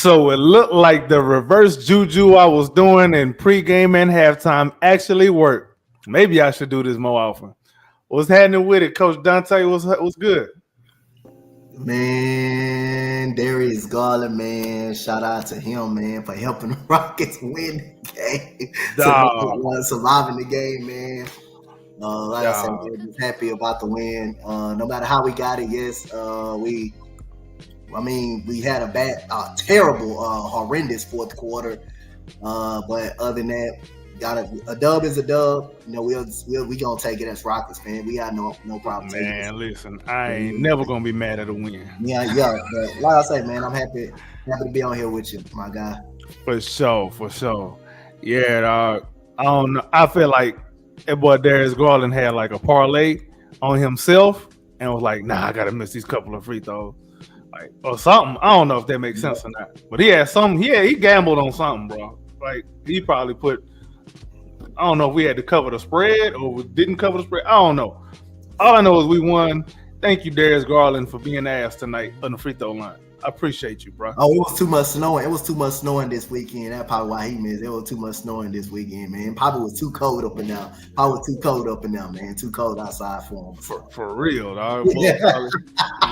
So it looked like the reverse juju I was doing in pregame and halftime actually worked. Maybe I should do this more often. What's happening with it, Coach Dante? Was good. Man, Darius Garland, man, shout out to him, man, for helping the Rockets win the game, Dog, surviving the game, man. Like I said, dog. man, just happy about the win. No matter how we got it, yes, we had terrible, horrendous fourth quarter. But other than that, a dub is a dub. You know, we gonna take it as Rockets, man. We got no problem taking it. Man, listen, I ain't never gonna be mad at a win. Yeah. But like I say, man, I'm happy to be on here with you, my guy. For sure. Yeah, dog. I don't know. I feel like that boy Darius Garland had like a parlay on himself and was like, nah, I gotta miss these couple of free throws. Like or something. I don't know if that makes sense or not. But he had something, he gambled on something, bro. Like he probably put, I don't know if we had to cover the spread or we didn't cover the spread. I don't know. All I know is we won. Thank you, Darius Garland, for being ass tonight on the free throw line. I appreciate you, bro. Oh, it was too much snowing. It was too much snowing this weekend. That's probably why he missed. It was too much snowing this weekend, man. Probably was too cold up and down. Man. Too cold outside for him. For real, dog.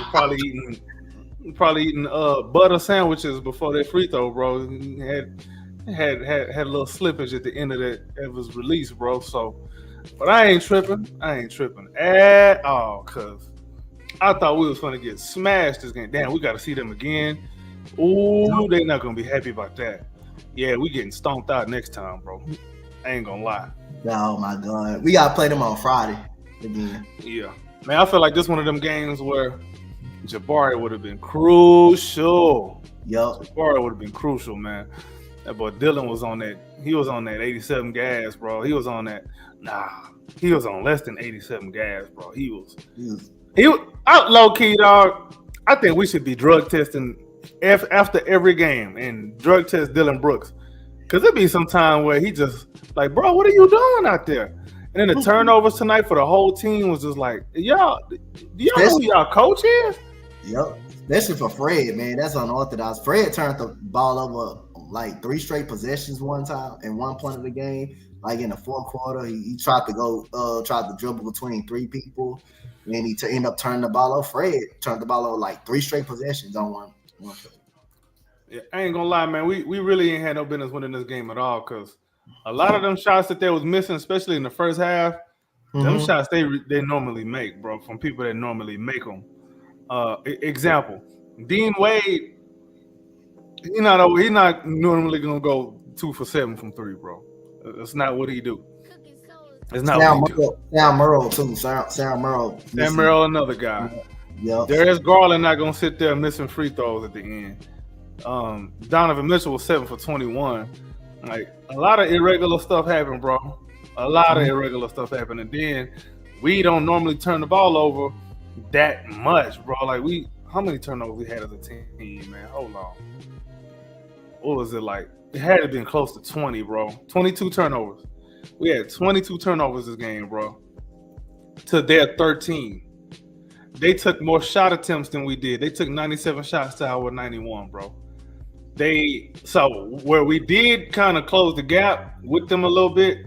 Probably eating butter sandwiches before that free throw, bro. He had a little slippage at the end of it was released, bro. So, but I ain't tripping at all, cause I thought we was gonna get smashed this game. Damn, we got to see them again. Ooh, they not gonna be happy about that. Yeah, we getting stomped out next time, bro. I ain't gonna lie. Oh my God, we gotta play them on Friday again. Yeah, man, I feel like this one of them games where Jabari would have been crucial. Yup. Jabari would have been crucial, man. That boy Dylan was on that. He was on that 87 gas, bro. He was on that. Nah, he was on less than 87 gas, bro. He was out low key, dog. I think we should be drug testing after every game and drug test Dylan Brooks. Cause there'd be some time where he just like, bro, what are you doing out there? And then the turnovers tonight for the whole team was just like, do y'all know who y'all coach is? Yep. Especially for Fred, man. That's unorthodox. Fred turned the ball over like 3 straight possessions one time in one point of the game. Like in the fourth quarter, he tried to dribble between 3 people, and he ended up turning the ball over. Fred turned the ball over like 3 straight possessions on one play. Yeah, I ain't gonna lie, man. We really ain't had no business winning this game at all, because a lot of them shots that they was missing, especially in the first half, them shots they normally make, bro, from people that normally make them. Example, Dean Wade, he not normally gonna go 2 for 7 from 3, bro. That's not what he do. It's not what he do. Sam Merrill too. Sam Merrill. Sam Merrill, another guy. Yeah. Darius Garland not gonna sit there missing free throws at the end. Donovan Mitchell was 7 for 21. Like a lot of irregular stuff happened, bro. A lot of irregular stuff happened, and then we don't normally turn the ball over that much, bro. Like how many turnovers we had as a team, man? Hold on. What was it like? It had to been close to 20, bro. 22 turnovers. We had 22 turnovers this game, bro. To their 13. They took more shot attempts than we did. They took 97 shots to our 91, bro. So where we did kind of close the gap with them a little bit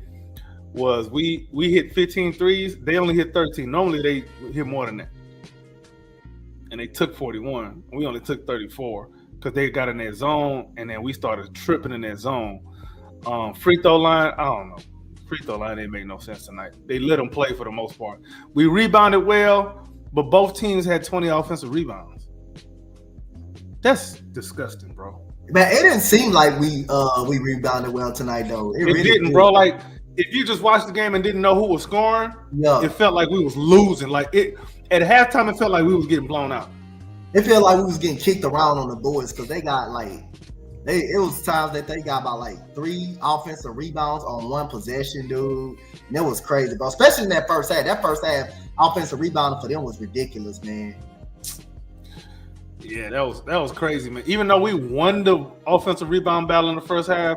was we hit 15 threes. They only hit 13. Normally they hit more than that. And they took 41. We only took 34 because they got in that zone, and then we started tripping in that zone. Free throw line, I don't know. Free throw line didn't make no sense tonight. They let them play for the most part. We rebounded well, but both teams had 20 offensive rebounds. That's disgusting, bro. Man, it didn't seem like we rebounded well tonight, though. It really didn't, bro. Like if you just watched the game and didn't know who was scoring, it felt like we was losing. Like at halftime, it felt like we was getting blown out. It felt like we was getting kicked around on the boards because they got it was times that they got about like 3 offensive rebounds on one possession, dude. And it was crazy, bro. Especially in that first half. That first half offensive rebounding for them was ridiculous, man. Yeah, that was crazy, man. Even though we won the offensive rebound battle in the first half,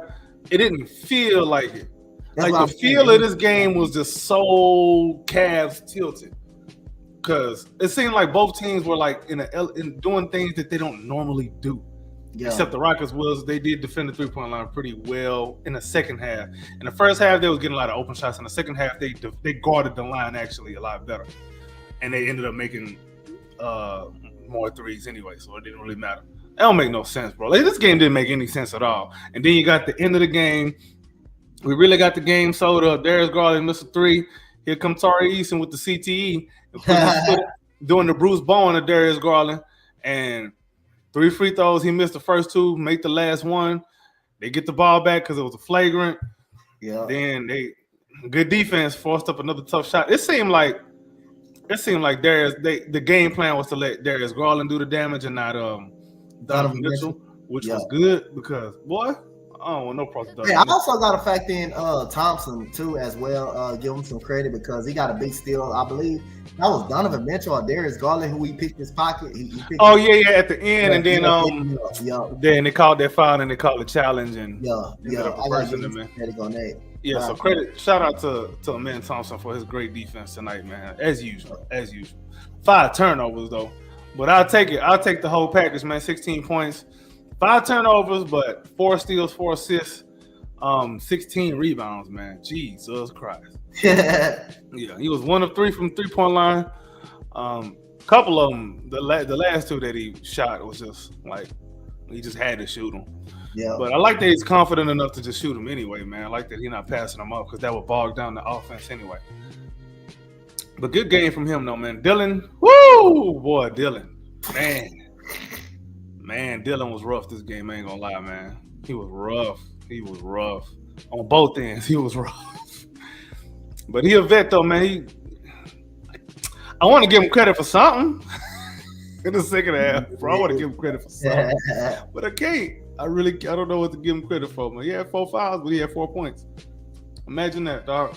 it didn't feel like it. Like the feel of this game was just so Cavs tilted, because it seemed like both teams were like in doing things that they don't normally do. Except the Rockets they did defend the 3-point line pretty well in the second half. In the first half, they was getting a lot of open shots. In the second half, they guarded the line actually a lot better, and they ended up making more threes anyway, so it didn't really matter. That don't make no sense, bro. Like, this game didn't make any sense at all. And then you got the end of the game. We really got the game sold up. Darius Garland missed a 3. Here comes Tari Eason with the CTE and doing the Bruce Bowen of Darius Garland. And 3 free throws. He missed the first 2, make the last one. They get the ball back because it was a flagrant. Yeah. Then good defense forced up another tough shot. It seemed like Darius. The game plan was to let Darius Garland do the damage and not Donovan Mitchell, which was good because boy. I don't want no problem. Hey, I also got to factor in Thompson too as well. Give him some credit because he got a big steal. I believe that was Donovan Mitchell or Darius Garland who he picked his pocket. He picked at the end, and then then they called that foul and they called the challenge and I got to give him credit on that. Yeah, so shout out to Amen Thompson for his great defense tonight, man. As usual. 5 turnovers though, but I'll take it. I'll take the whole package, man. 16 points. 5 turnovers, but 4 steals, 4 assists, 16 rebounds, man. Jesus Christ. Yeah, he was 1 of 3 from 3-point line. Couple of them, the last 2 that he shot was just like he just had to shoot them. Yeah. But I like that he's confident enough to just shoot them anyway, man. I like that he's not passing them up because that would bog down the offense anyway. But good game from him, though, man. Dylan, woo, boy, Dylan, Man, Dylan was rough this game. I ain't gonna lie, man. He was rough. On both ends, he was rough. But he a vet, though, man. I want to give him credit for something in the second half, bro. I want to give him credit for something. But I can't. I don't know what to give him credit for, man. He had 4 fouls, but he had 4 points. Imagine that, dog.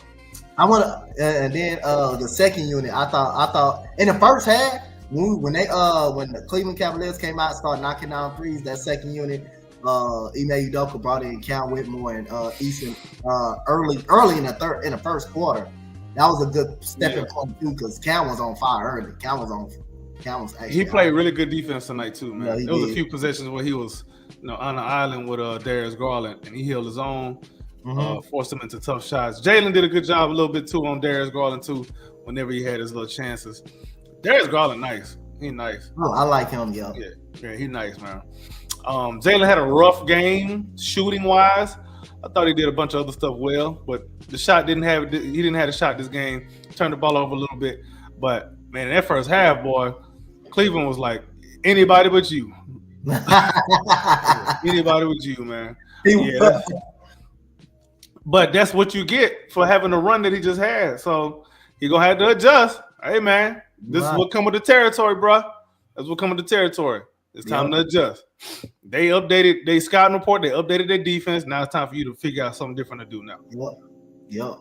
I want to, and then the second unit, I thought in the first half, when the Cleveland Cavaliers came out and started knocking down threes, that second unit, Ime Udoka brought in Cal Whitmore and Easton early in the first quarter. That was a good stepping point too, because Cal was on fire early. Cal was actually. He played really good defense tonight too, man. Yeah, there was a few possessions where he was, on the island with Darius Garland, and he held his own, forced him into tough shots. Jalen did a good job a little bit too on Darius Garland too, whenever he had his little chances. Darius Garland, nice. He nice. Oh, I like him, yo. Yeah, he nice, man. Jalen had a rough game shooting wise. I thought he did a bunch of other stuff well, but the shot he didn't have a shot this game. Turned the ball over a little bit, but man, in that first half, boy, Cleveland was like anybody but you. Anybody but you, man. But that's what you get for having the run that he just had. So he gonna have to adjust. Hey, man. This is what come with the territory, bro. That's what come with the territory. It's time to adjust. They updated their scouting report. They updated their defense. Now it's time for you to figure out something different to do now. Yeah.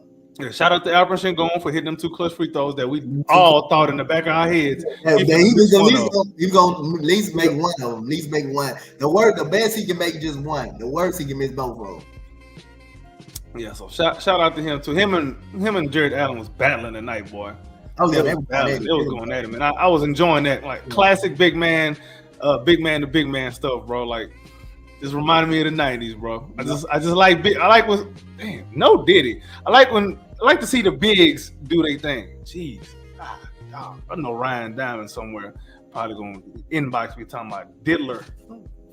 Shout out to Alperen Sengun for hitting them 2 clutch free throws that we all thought in the back of our heads. He's gonna at least make one of them. At least make one. The best he can make is just one. The worst he can miss both of them. Yeah, so shout out to him too. Him and Jared Allen was battling tonight, boy. Oh yeah, they was going at him, and I was enjoying that, like classic big man to big man stuff, bro. Like, this reminded me of the '90s, bro. I just like big. I like when no Diddy. I like to see the bigs do their thing. Jeez, I know Ryan Diamond somewhere probably gonna inbox me talking about Diddler,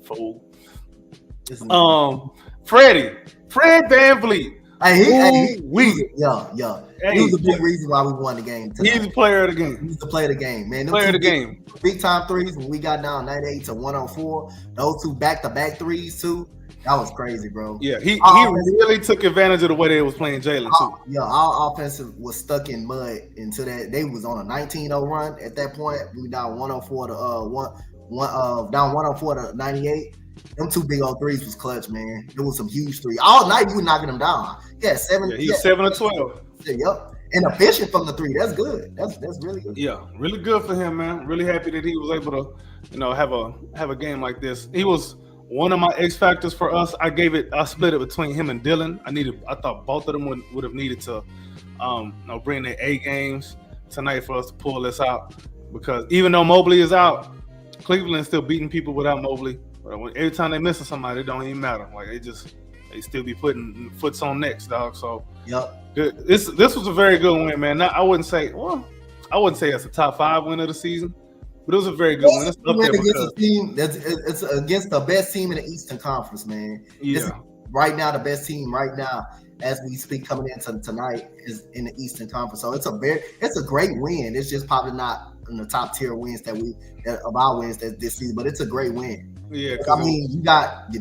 fool. Fred VanVleet. He was a big reason why we won the game tonight. He's the player of the game. He's the player of the game, man. Player of the game. Big time threes when we got down 98 to 104. Those 2 back-to-back threes too. That was crazy, bro. Yeah, he really took advantage of the way they was playing Jalen too. Our offensive was stuck in mud until that they was on a 19-0 run. At that point, we down 104 to down 104 to 98. Them 2 big old threes was clutch, man. It was some huge threes. All night we were knocking them down. Yeah, 7. Yeah, he was 7 of 12. Yep. And efficient from the 3. That's good. That's really good. Yeah, really good for him, man. Really happy that he was able to, have a game like this. He was one of my X factors for us. I split it between him and Dylan. I thought both of them would have needed to bring their A games tonight for us to pull this out. Because even though Mobley is out, Cleveland's still beating people without Mobley. But every time they missing somebody, it don't even matter. Like they still be putting foots on necks, dog. So good. This was a very good win, man. I wouldn't say it's a top 5 win of the season, but it was a very good win. It's up there against a team it's against the best team in the Eastern Conference, man. Yeah. It's right now the best team right now as we speak coming into tonight is in the Eastern Conference. So it's a great win. It's just probably not in the top tier wins of our wins this season, but it's a great win. Yeah, I mean, you got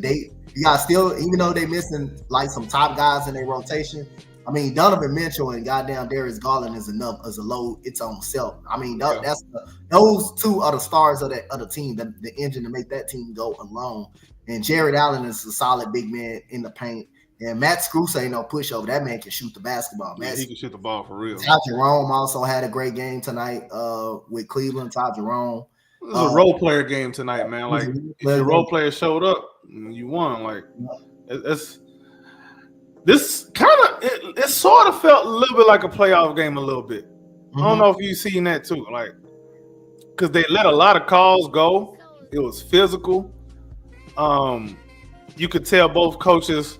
still, even though they missing like some top guys in their rotation. I mean, Donovan Mitchell and goddamn Darius Garland is enough as a load its own self. I mean, those two are the stars of the team, the engine to make that team go alone. And Jared Allen is a solid big man in the paint. And Matt Scruse ain't no pushover. That man can shoot the basketball. Yeah, he can shoot the ball for real. Ty Jerome also had a great game tonight with Cleveland. Ty Jerome. It was a role player game tonight, man. Like if the role player showed up, you won. Like this kind of it sort of felt a little bit like a playoff game a little bit. I don't know if you've seen that too, like because they let a lot of calls go. It was physical. You could tell both coaches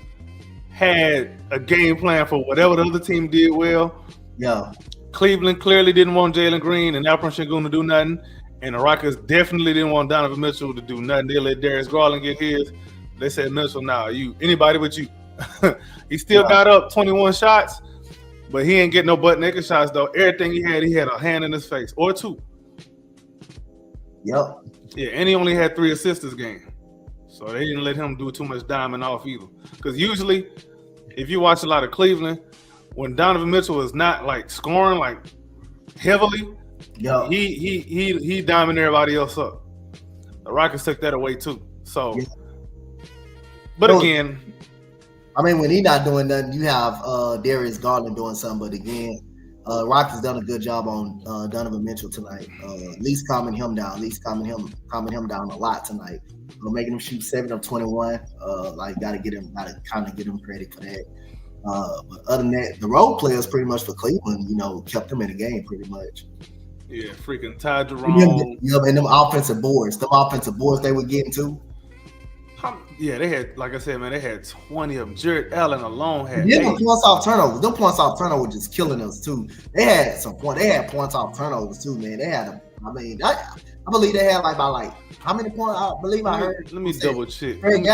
had a game plan for whatever the other team did well. Yeah. Cleveland clearly didn't want Jalen Green and Alperen Sengun to do nothing. And the Rockets definitely didn't want Donovan Mitchell to do nothing. They let Darius Garland get his. They said, Mitchell, anybody but you. He still got up 21 shots, but he ain't getting no butt naked shots, though. Everything he had a hand in his face, or 2. Yep. Yeah, and he only had 3 assists this game. So they didn't let him do too much diamond off either. Because usually, if you watch a lot of Cleveland, when Donovan Mitchell is not like scoring like heavily, he diamond everybody else up. The Rockets took that away too. So, but again, I mean, when he not doing nothing, you have Darius Garland doing something. But again, Rockets done a good job on Donovan Mitchell tonight. At least calming him down. At least calming him down a lot tonight. Making him shoot 7 of 21. Gotta kind of get him credit for that. But other than that, the role players pretty much for Cleveland, kept them in the game pretty much. Yeah, freaking Ty Jerome. And them offensive boards they were getting too. Yeah, they had, like I said, man, they had 20 of them. Jared Allen alone had 8. Them points off turnovers. Them points off turnovers just killing us too. They had some point. They had points off turnovers too, man. They had I believe they had like how many points? I believe I heard. Let me double check. 30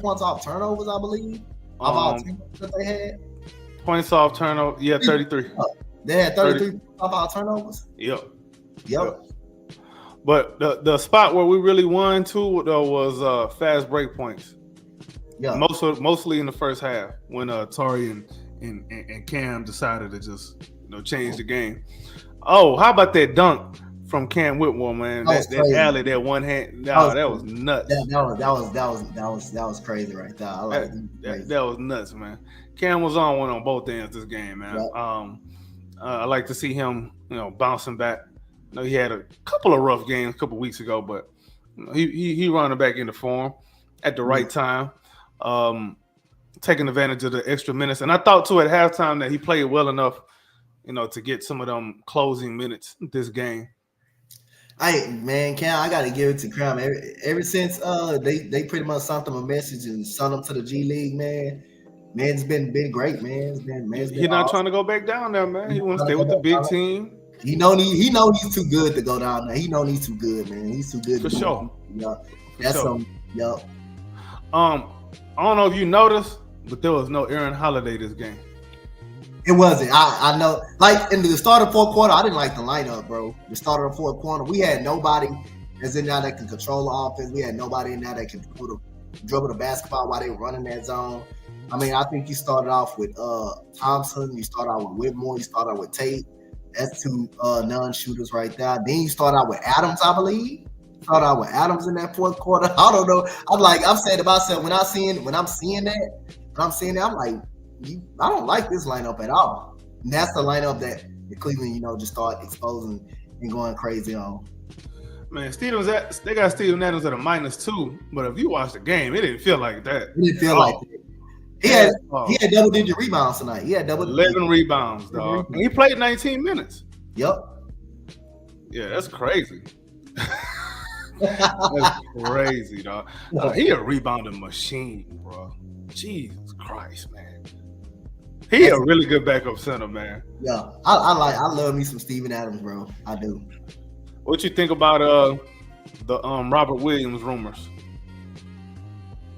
points off turnovers, I believe. About that they had. Points off turnover. Yeah, 33. They had 33 points off turnovers. Yep. But the spot where we really won too though was fast break points. Yeah. Mostly in the first half when Tari and Cam decided to just change the game. Oh, how about that dunk from Cam Whitmore, man? That alley, that one hand, that was nuts. That was crazy right there. I like that was nuts, man. Cam was on one on both ends this game, man. Yep. I like to see him, bouncing back. He had a couple of rough games a couple weeks ago, but he running back into form at the right time, taking advantage of the extra minutes. And I thought too at halftime that he played well enough, to get some of them closing minutes this game. Man, Cam, I gotta give it to Cam. Ever since they pretty much sent him a message and sent him to the G League, man. Man's been great, man. He's not trying to go back down there, man. He want to stay with the big team. He know he's too good to go down there. He know he's too good, man. He's too good for sure. That's something. Yep. I don't know if you noticed, but there was no Aaron Holiday this game. It wasn't. I know. Like in the start of fourth quarter, I didn't like the lineup, bro. The start of the fourth quarter, we had nobody that's in there that can control the offense. We had nobody in there that can dribble the basketball while they were running that zone. I mean, I think you started off with Thompson. You started out with Whitmore. You started out with Tate. That's 2 non-shooters right there. Then you start out with Adams, I believe. Started out with Adams in that fourth quarter. I don't know. I'm saying to myself when I'm seeing that, I'm like, I don't like this lineup at all. And that's the lineup that the Cleveland, just start exposing and going crazy on. Man, they got Steven Adams at a -2, but if you watch the game, it didn't feel like that. It didn't feel like that. He had double-digit rebounds tonight. He had 11 rebounds, dog. And he played 19 minutes. Yep. Yeah, that's crazy. That's crazy, dog. He a rebounding machine, bro. Jesus Christ, man. He a really good backup center, man. Yeah, I love me some Steven Adams, bro. I do. What you think about the Robert Williams rumors?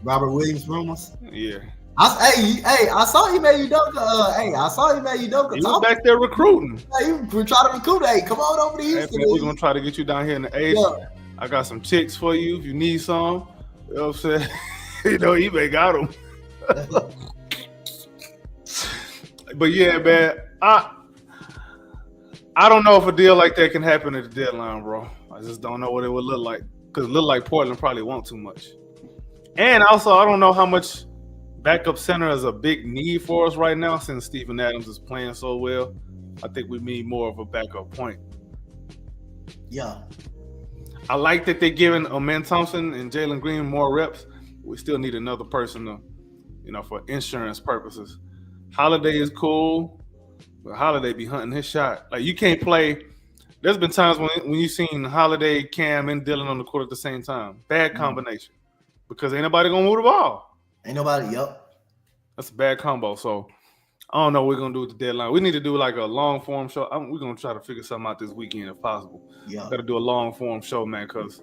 Robert Williams rumors? Yeah. I saw he made Udoka. I saw he made Udoka. He was back there recruiting. Hey, we're trying to recruit. Hey, come on over to Houston. Hey, we're gonna try to get you down here in the H. Yeah. I got some chicks for you if you need some. You know what I'm saying? You know, eBay got them. But yeah, man, I don't know if a deal like that can happen at the deadline, bro. I just don't know what it would look like, because it look like Portland probably won't too much. And also, I don't know how much backup center is a big need for us right now, since Steven Adams is playing so well. I think we need more of a backup point. Yeah. I like that they're giving Amen Thompson and Jalen Green more reps. We still need another person to, you know, for insurance purposes. Holiday is cool, but Holiday be hunting his shot. Like, you can't play. There's been times when you've seen Holiday, Cam, and Dillon on the court at the same time. Bad combination. Because ain't nobody going to move the ball. Ain't nobody, yep. That's a bad combo. So, I don't know what we're going to do with the deadline. We need to do like a long-form show. We're going to try to figure something out this weekend if possible. Yeah. Got to do a long-form show, man, because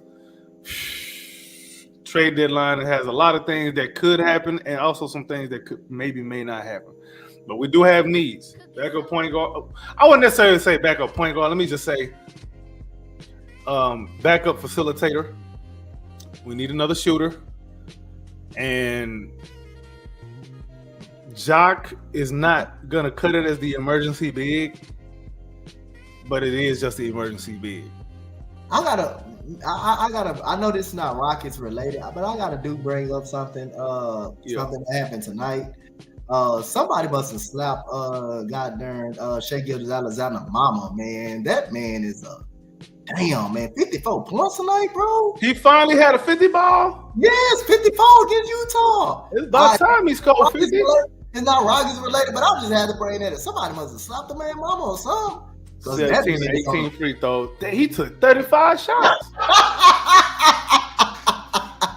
trade deadline, it has a lot of things that could happen and also some things that could may not happen. But we do have needs. Backup point guard. I wouldn't necessarily say backup point guard. Let me just say backup facilitator. We need another shooter. And Jock is not going to cut it as the emergency big, but it is just the emergency big. I know this is not Rockets related, but I gotta bring up something something that happened tonight. Somebody must have slapped Shai Gilgeous-Alexander mama, man. That man is a damn man. 54 points tonight, bro. He finally had a 50 ball. Yes, 54 against Utah. It's about time he scored 50. It's not Rockets related, but I just had to bring that. Somebody must have slapped the man mama or something. 18 free throws. He took 35 shots.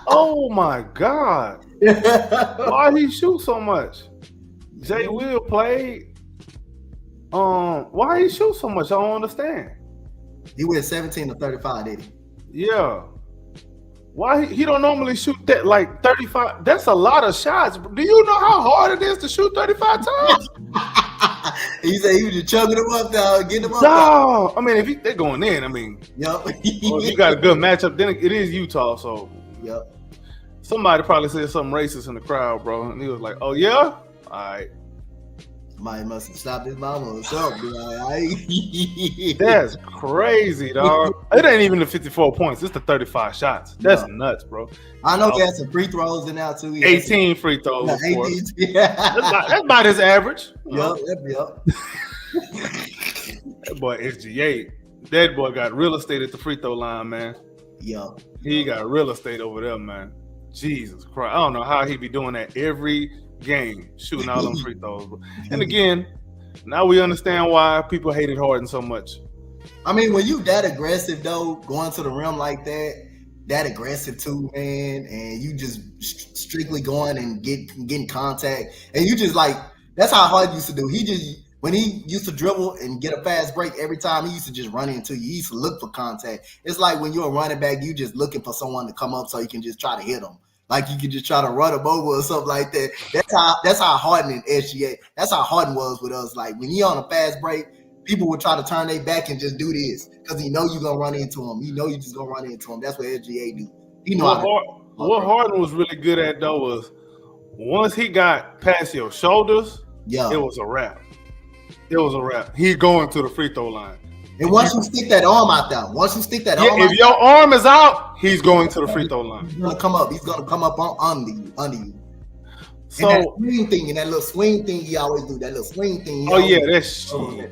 Oh my God. Why he shoot so much? Jay Will played. Why he shoot so much? I don't understand. He went 17 to 35, did he? Yeah. Why he don't normally shoot that like 35? That's a lot of shots. Do you know how hard it is to shoot 35 times? He said he was just chugging them up, dog, getting them up. No, I mean, if they're going in, I mean, yep. Well, if you got a good matchup, then it is Utah, so. Yep. Somebody probably said something racist in the crowd, bro, and he was like, "Oh yeah, all right." Somebody must have slapped his mama or something. That's crazy, dog. It ain't even the 54 points; it's the 35 shots. That's nuts, bro. I know he had some free throws in there too. 18 free throws. 18. That's about his average. Yep. That boy SGA. That boy got real estate at the free throw line, man. Yep. He got real estate over there, man. Jesus Christ. I don't know how he be doing that every game, shooting all them free throws. And again, now we understand why people hated Harden so much. I mean, when you that aggressive, though, going to the rim like that aggressive too, man, and you just strictly going and getting contact, and you just like, that's how Harden used to do. When he used to dribble and get a fast break, every time he used to just run into you. He used to look for contact. It's like when you're a running back, you just looking for someone to come up so you can just try to hit them. Like you can just try to run him over or something like that. That's how Harden and SGA, that's how Harden was with us. Like when he on a fast break, people would try to turn their back and just do this because he know you're going to run into him. You know you just going to run into him. That's what SGA do. He know what Harden was really good at, though, was once he got past your shoulders, it was a wrap. It was a wrap. He's going to the free throw line. And once you stick that arm out there, if your arm is out, he's going to the free throw line. He's gonna come up. He's gonna come up under you. So and that little swing thing he always do. That little swing thing. That's shit.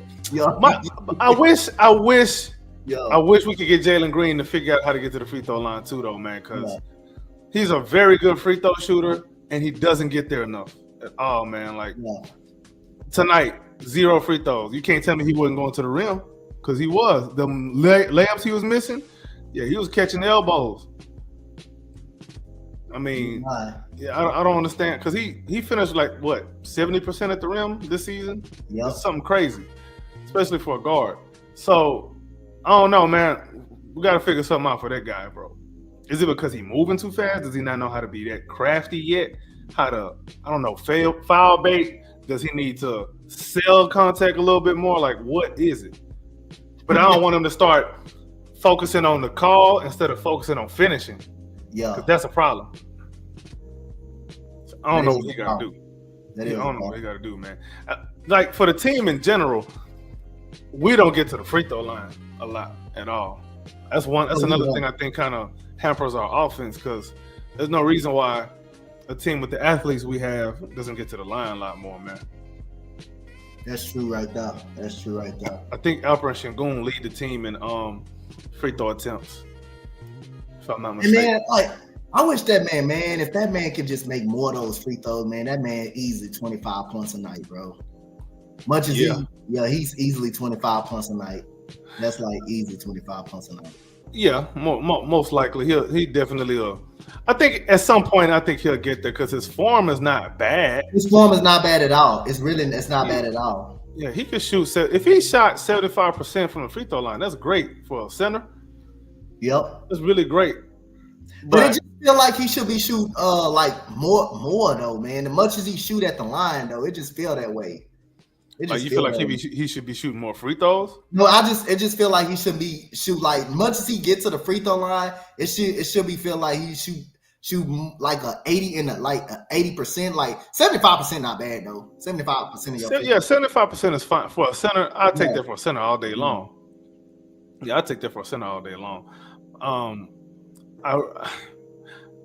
I wish we could get Jalen Green to figure out how to get to the free throw line too, though, man, because he's a very good free throw shooter and he doesn't get there enough at all, man. Like tonight, 0 free throws. You can't tell me he wasn't going to the rim. Because he was. The layups he was missing, Yeah, he was catching elbows. I mean, yeah, I don't understand because he finished like what 70% at the rim this season. Yep. It's something crazy, especially for a guard. So I don't know, man. We got to figure something out for that guy, bro. Is it because he moving too fast? Does he not know how to be that crafty yet? How to, I don't know, foul bait? Does he need to sell contact a little bit more? Like, what is it? But I don't want him to start focusing on the call instead of focusing on finishing. Yeah, because that's a problem. So I don't know what he got to do. I don't know what he got to do, man. Like for the team in general, we don't get to the free throw line a lot at all. That's another thing I think kind of hampers our offense because there's no reason why a team with the athletes we have doesn't get to the line a lot more, man. That's true right there. I think Alper and Şengün lead the team in free throw attempts. If I'm not mistaken. And man, like I wish that man, if that man could just make more of those free throws, man, that man easily 25 points a night, bro. Much as he's easily 25 points a night. That's like easy 25 points a night. Yeah, most likely he definitely will. I think at some point he'll get there because his form is not bad. His form is not bad at all. It's not bad at all. Yeah, he could shoot. If he shot 75% from the free throw line, that's great for a center. Yep, that's really great. But it just feel like he should be shooting like more though, man. As much as he shoot at the line though, it just feel that way. Like you feel like he should be shooting more free throws? No, it just feel like he should be shoot like much as he gets to the free throw line, it should be feel like he shoot like a 80 and like 80%, like 75% not bad though. 75% of your 75% is fine for a center. I take that for a center all day long. Yeah, I take that for a center all day long. I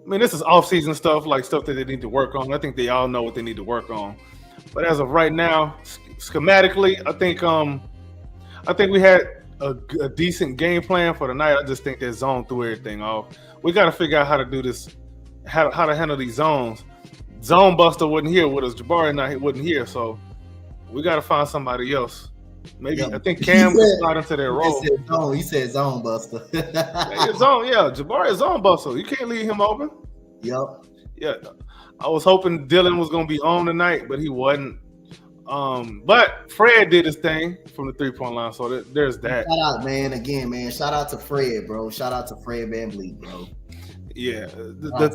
mean, this is off-season stuff, like stuff that they need to work on. I think they all know what they need to work on. But as of right now, schematically, I think we had a decent game plan for the night. I just think that zone threw everything off. We got to figure out how to do this, how to handle these zones. Zone Buster wasn't here with us. Jabari wasn't here, so we got to find somebody else. Maybe I think Cam got into their role. He said zone buster. Jabari is zone buster. You can't leave him open. Yep. Yeah. I was hoping Dylan was gonna be on tonight, but he wasn't. But Fred did his thing from the 3-point line, so there's that. Shout out, man. Again, man. Shout out to Fred, bro. Shout out to Fred VanVleet, bro. Yeah, the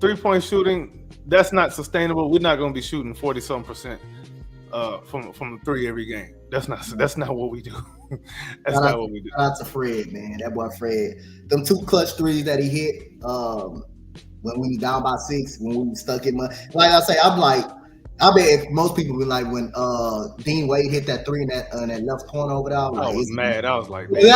3-point shooting, that's not sustainable. We're not gonna be shooting 40-something% from the three every game. That's not what we do. That's not what we do. Shout out to Fred, man. That boy Fred. Them 2 clutch threes that he hit when we was down by 6, when we was stuck in mud. Like I say, I bet most people be like when Dean Wade hit that 3 in that left corner over there. I was mad. I was like, man. We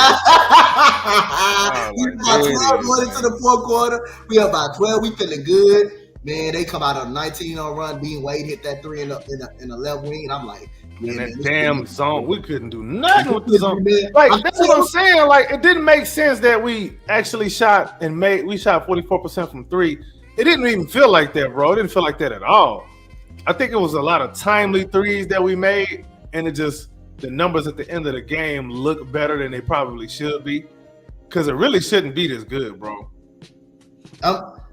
about 12 going into the fourth quarter. We about 12. We feeling good. Man, they come out of 19 on run. Dean Wade hit that 3 in the left wing, and I'm like, in that damn zone, we couldn't do nothing with the zone. Like that's what I'm saying. Like it didn't make sense that we actually shot 44% from 3. It didn't even feel like that, bro. It didn't feel like that at all. I think it was a lot of timely threes that we made, and the numbers at the end of the game look better than they probably should be, because it really shouldn't be this good, bro.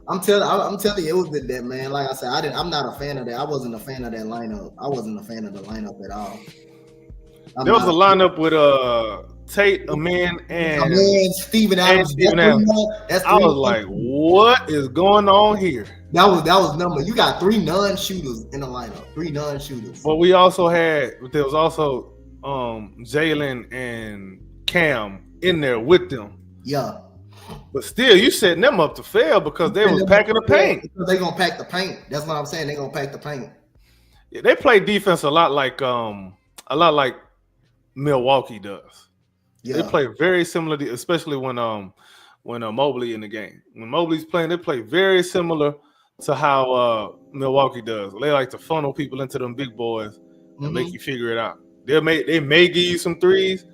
I'm telling you, it was that, man. Like I said, I'm not a fan of that. I wasn't a fan of that lineup. I wasn't a fan of the lineup at all. There was a lineup with Tate, Amin, and Steven Adams. I was like, what is going on here? That was number. You got 3 non-shooters in the lineup. 3 non-shooters. But there was also Jalen and Cam in there with them. Yeah. But still, you setting them up to fail because they was packing the paint. They're gonna pack the paint. That's what I'm saying. They're gonna pack the paint. Yeah, they play defense a lot like Milwaukee does. Yeah. They play very similar, especially when Mobley in the game. When Mobley's playing, they play very similar to how Milwaukee does. They like to funnel people into them big boys and make you figure it out. They may give you some threes,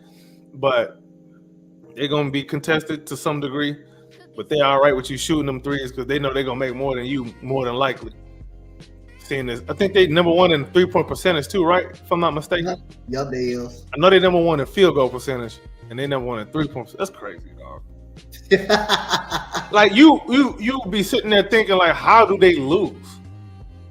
but they're gonna be contested to some degree. But they're all right with you shooting them threes because they know they're gonna make more than you, more than likely. Seeing this, I think they number 1 in 3-point percentage too, right? If I'm not mistaken. Yep, they is. I know they number 1 in field goal percentage, and they number 1 in 3-point. That's crazy, dog. Like you be sitting there thinking like, how do they lose?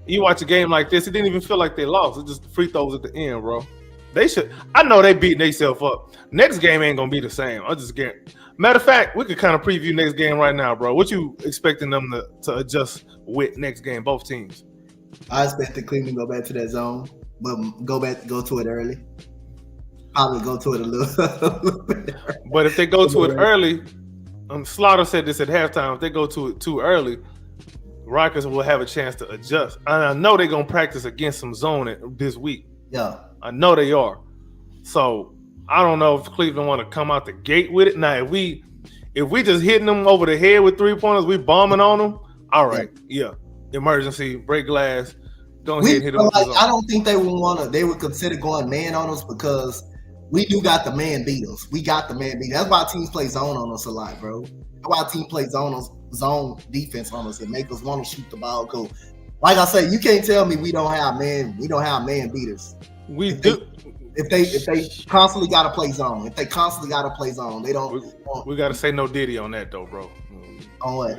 You watch a game like this, it didn't even feel like they lost. It's just the free throws at the end, bro. They should. I know they beating themselves up. Next game ain't gonna be the same. I just get. Matter of fact, we could kind of preview next game right now, bro. What you expecting them to adjust with next game, both teams? I expect the Cleveland to go back to that zone, but go to it early. Probably go to it a little bit. But if they go to it early, Slaughter said this at halftime. If they go to it too early, Rockets will have a chance to adjust. And I know they're gonna practice against some zone this week. Yeah, I know they are. So I don't know if Cleveland want to come out the gate with it. Now, if we just hitting them over the head with 3-pointers, we bombing on them. All right, yeah. Emergency, break glass. Go ahead and hit them. Like, I don't think they would consider going man on us because we do got the man beaters. We got the man beaters. That's why teams play zone on us a lot, bro. That's why teams play zone defense on us and make us want to shoot the ball. Cause like I said, you can't tell me we don't have man beaters. We do. If they constantly got to play zone, they don't. We got to say no Diddy on that though, bro. On what?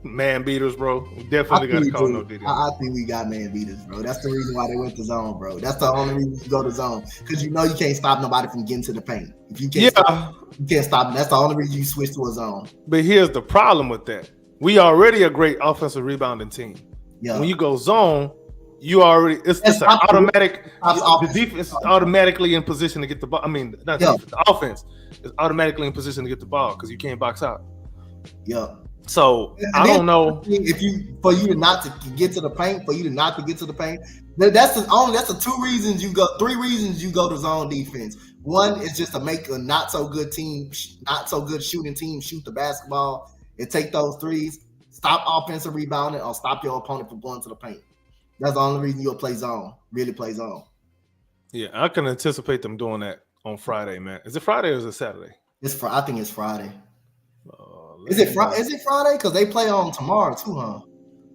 Man beaters, bro. We definitely got to call no Diddy. I think we got man beaters, bro. That's the reason why they went to zone, bro. That's the only reason you go to zone because you know you can't stop nobody from getting to the paint. If you can't, you can't stop them. That's the only reason you switch to a zone. But here's the problem with that: we already a great offensive rebounding team. Yeah. When you go zone, you already it's an automatic. The defense is automatically in position to get the ball. I mean, not the offense is automatically in position to get the ball because you can't box out. Yeah. So I don't know if for you not to get to the paint. That's the three reasons you go to zone defense. One is just to make a not so good shooting team shoot the basketball and take those threes, stop offensive rebounding, or stop your opponent from going to the paint. That's the only reason you'll really play zone. Yeah, I can anticipate them doing that on Friday, man. Is it Friday or is it Saturday? I think it's Friday. Is it Friday? Because they play on tomorrow too, huh?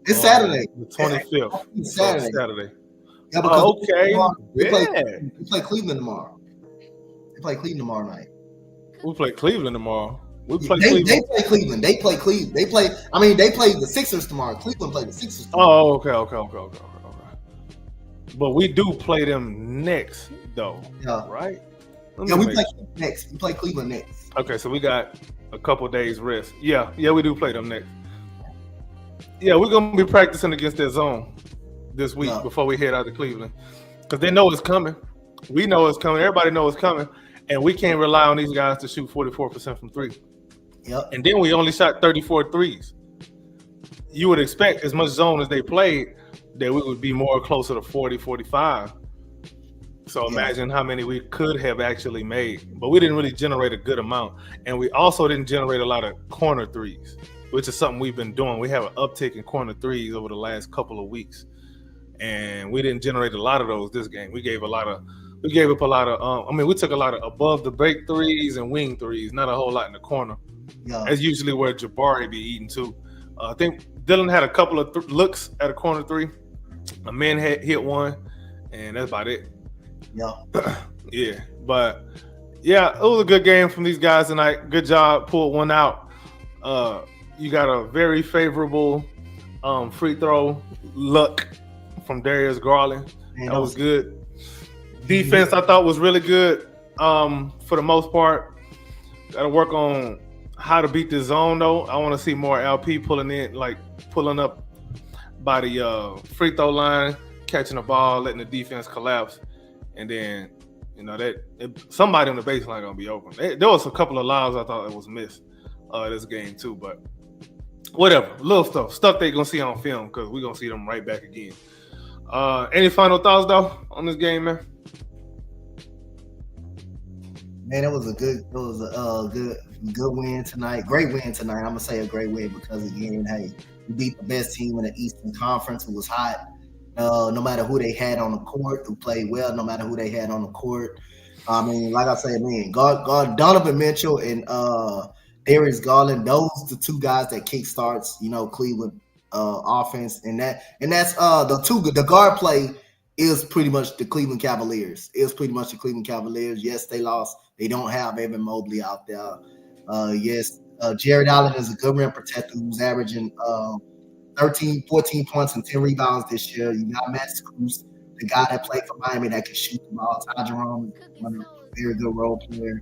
It's Saturday. The 25th. It's Saturday. Yeah, okay. We play Cleveland tomorrow. They play Cleveland tomorrow night. We play Cleveland tomorrow. They play Cleveland. They play the Sixers tomorrow. Cleveland play the Sixers tomorrow. Oh, okay. But we do play them next, though. Yeah. Right? Yeah, we play next. We play Cleveland next. Okay, so we got a couple days rest. Yeah, we do play them next. Yeah, we're gonna be practicing against their zone this week before we head out to Cleveland because they know it's coming. We know it's coming. Everybody knows it's coming, and we can't rely on these guys to shoot 44% from three. Yep. And then we only shot 34 threes. You would expect as much zone as they played that we would be more closer to 40, 45. So imagine how many we could have actually made. But we didn't really generate a good amount. And we also didn't generate a lot of corner threes, which is something we've been doing. We have an uptick in corner threes over the last couple of weeks. And we didn't generate a lot of those this game. We gave up a lot of we took a lot of above the break threes and wing threes, not a whole lot in the corner. Yeah. That's usually where Jabari be eating too. I think Dylan had a couple of looks at a corner three. A man had hit one, and that's about it. Yeah. But it was a good game from these guys tonight. Good job, pulled one out. You got a very favorable free throw luck from Darius Garland. That was good. Defense, I thought, was really good for the most part. Got to work on how to beat the zone, though. I want to see more LP pulling up by the free throw line, catching the ball, letting the defense collapse. And then, somebody on the baseline going to be open. There was a couple of lives I thought it was missed this game, too. But whatever. Little stuff they going to see on film because we're going to see them right back again. Any final thoughts, though, on this game, man? Man, it was a good win tonight. Great win tonight. I'm gonna say a great win because again, hey, we beat the best team in the Eastern Conference who was hot. No matter who they had on the court, who played well, no matter who they had on the court. I mean, like I said, man, Donovan Mitchell and Darius Garland, those the two guys that kickstarts, Cleveland offense, and that's the guard play is pretty much the Cleveland Cavaliers. Yes, they lost. They don't have Evan Mobley out there. Yes, Jared Allen is a good rim protector who's averaging 13, 14 points and 10 rebounds this year. You got Max Cruz, the guy that played for Miami that can shoot the ball. Ty Jerome, a very good role player.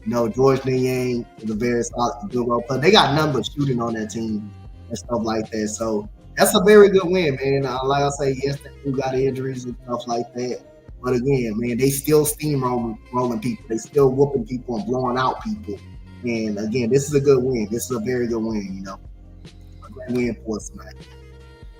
George Niang is a very solid, good role player. They got number shooting on that team and stuff like that. So that's a very good win, man. Like I say, yes, they got injuries and stuff like that. But again, man, they still steamrolling people. They still whooping people and blowing out people. And again, this is a good win. This is a very good win, A great win for us tonight.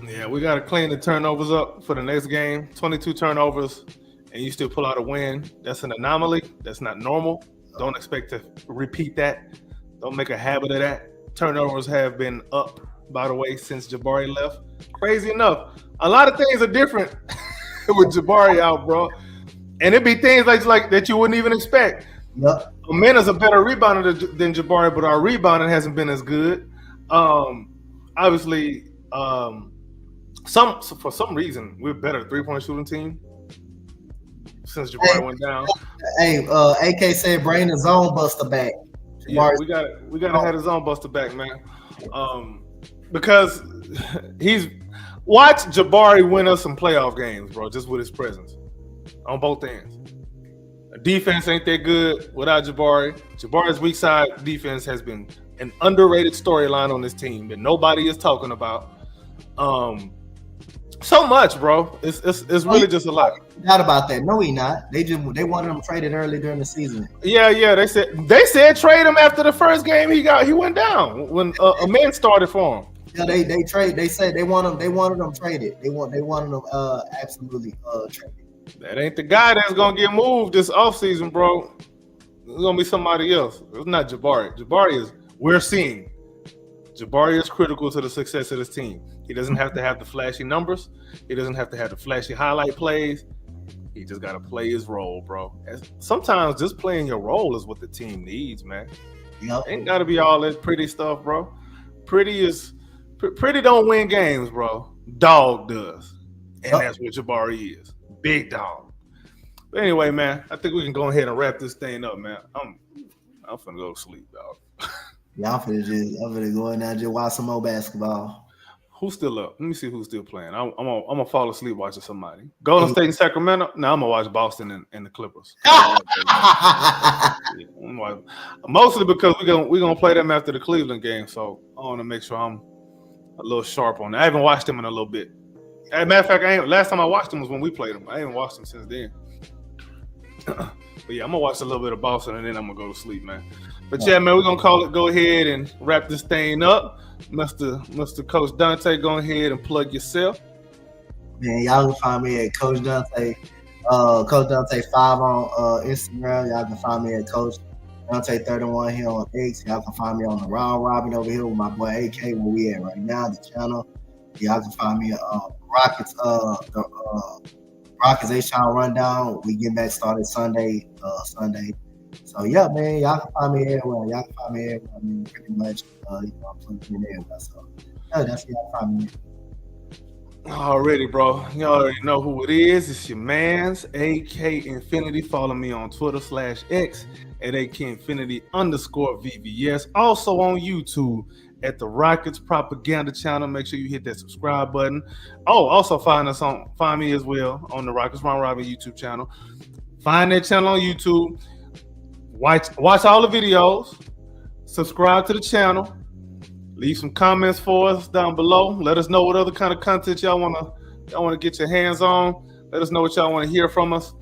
Yeah, we got to clean the turnovers up for the next game. 22 turnovers, and you still pull out a win. That's an anomaly. That's not normal. Don't expect to repeat that. Don't make a habit of that. Turnovers have been up, by the way, since Jabari left. Crazy enough, a lot of things are different with Jabari out, bro. And it'd be things like that you wouldn't even expect. Yep. Amina's a better rebounder than Jabari, but our rebounding hasn't been as good. Obviously, for some reason, we're better 3-point shooting team since Jabari went down. Hey, AK said bring the zone buster back. Yeah, we gotta have the zone buster back, man. Because watch Jabari win us some playoff games, bro, just with his presence on both ends. Defense ain't that good without Jabari. Jabari's weak side defense has been an underrated storyline on this team that nobody is talking about. So much, bro. It's really just a lot. Not about that. No, he not. They wanted him traded early during the season. Yeah. They said trade him after the first game he went down when a man started for him. Yeah, they said they wanted him traded. They wanted him absolutely traded. That ain't the guy that's gonna get moved this offseason, bro. It's gonna be somebody else. It's not Jabari. We're seeing Jabari is critical to the success of this team. He doesn't have to have the flashy numbers. He doesn't have to have the flashy highlight plays. He just got to play his role, bro. And sometimes just playing your role is what the team needs, man. Yep. Ain't got to be all that pretty stuff, bro. Pretty don't win games, bro. Dog does. And that's what Jabari is. Big dog. But anyway, man, I think we can go ahead and wrap this thing up, man. I'm finna go to sleep, dog. Yeah, I'm finna go in there and just watch some more basketball. Who's still up? Let me see who's still playing. I'm gonna fall asleep watching somebody. Golden State and Sacramento. Now I'm gonna watch Boston and the Clippers. Mostly because we're gonna play them after the Cleveland game, so I want to make sure I'm a little sharp on that. I haven't watched them in a little bit. As a matter of fact, last time I watched them was when we played them. I haven't watched them since then. But yeah, I'm gonna watch a little bit of Boston and then I'm gonna go to sleep, man. But yeah, man, we're gonna go ahead and wrap this thing up. Mr. Coach Dante, go ahead and plug yourself. Man, y'all can find me at Coach Dante 5 on Instagram. Y'all can find me at Coach Dante 31 here on X. Y'all can find me on the Round Robin over here with my boy AK, where we at right now, the channel. Y'all can find me at Rockets TownRundown. We get back started Sunday. So yeah, man, y'all can find me everywhere. I mean, pretty much, I'm plugged in everywhere. So yeah, that's y'all can find me. Already, bro. You already know who it is. It's your man's AK Infinity. Follow me on Twitter /X at AK_VVS. Also on YouTube at the Rockets Propaganda Channel. Make sure you hit that subscribe button. Oh, also find me as well on the Rockets Round Robin YouTube channel. Find that channel on YouTube. Watch all the videos. Subscribe to the channel. Leave some comments for us down below. Let us know what other kind of content y'all wanna get your hands on. Let us know what y'all want to hear from us.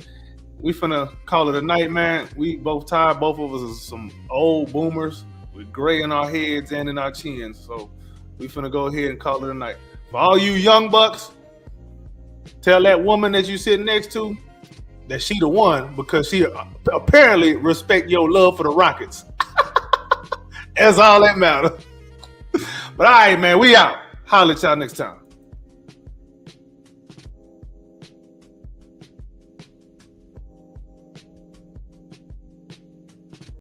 We finna call it a night, man. We both tired. Both of us are some old boomers with gray in our heads and in our chins. So we finna go ahead and call it a night. For all you young bucks, tell that woman that you sitting next to that she the one, because she apparently respect your love for the Rockets. That's all that matters. But all right, man, we out. Holler at y'all next time.